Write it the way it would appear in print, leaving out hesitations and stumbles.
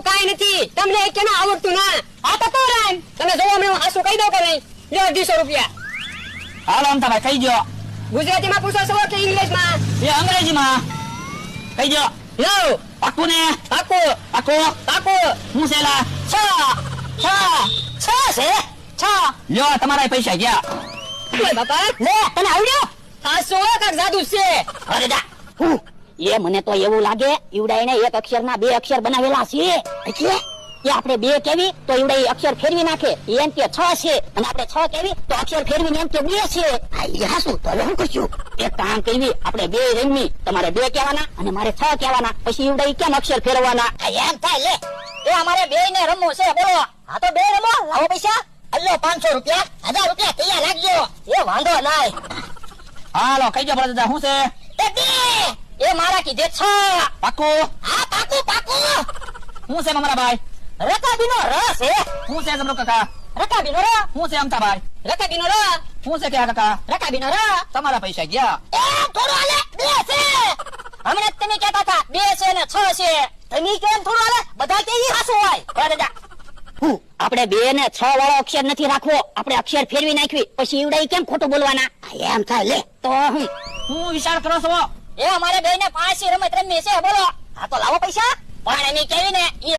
કાઈ નથી, તમને એક કેના આવડતું ના. આ તો રામ તમે જોવો મને આસુ કહી દો કે નહીં. લ્યો 250 રૂપિયા. હાલો અમથાભાઈ કહી દો. ગુજરાતીમાં પૂછો છો કે ઇંગ્લિશમાં? એ અંગ્રેજીમાં કહી દો. લ્યો પાકું ને? પાકું પાકું. પાકું. હું સેલા 6 છે 6. લ્યો તમારા પૈસા ગયા. ઓય બાપા લે તને આવડ્યો? 500 કાક જાદુ છે. અરે જા. એ મને તો એવું લાગે ઈવડાઈને એક અક્ષરના બે અક્ષર બનાવેલા છે. એટલે એ આપણે બે કેવી તો ઈવડાઈ અક્ષર ફેરવી નાખે. એમ કે 6 છે અને આપણે 6 કેવી તો અક્ષર ફેરવીને એમ કે 2 છે. આ હાસુ તો હવે હું કરશું? એક કામ કરવી, આપણે બે રમી, તમારે 2 કહેવાના અને મારે 6 કહેવાના. પછી ઈવડાઈ કેમ અક્ષર ફેરવવાના? એમ થાય લે. એ અમારે બેયને રમવું છે બોલો. હા તો બે રમો. લાવો પૈસા. અલ્લો 500 રૂપિયા 1000 રૂપિયા તૈયાર રાખજો. એ વાંધો નાય. હાલો કઈ જા દાદા શું છે? એ મારા કીધે 6. પાકું? હા પાકું પાકું. શું છે મારા ભાઈ? રકાબીનો રસ છે. શું છે જમરો કાકા? રકાબીનો ર. શું છે અમથાભાઈ? રકાબીનો ર. શું છે કે કાકા? રકાબીનો ર. તમારા પૈસા ગયા. એ થોડું હાલે 2 છે. હમણે તમે કહેતા હતા 2 છે ને 6 છે. તમે કેમ થોડું હાલે? બધા કે ઈ હાસુ હોય. બરાબર. આપણે 2 ને 6 વાળો અક્ષર નથી રાખવો. આપણે અક્ષર ફેરવી નાખવી. પછી ઈવડાઈ કેમ ખોટું બોલવાના? એમ થાય લે. તો હું વિચાર કરો છો? એ અમારે બેયને 5 રમત રમવી છે બોલો. હા તો લાવો પૈસા. પણ એની કેવી ને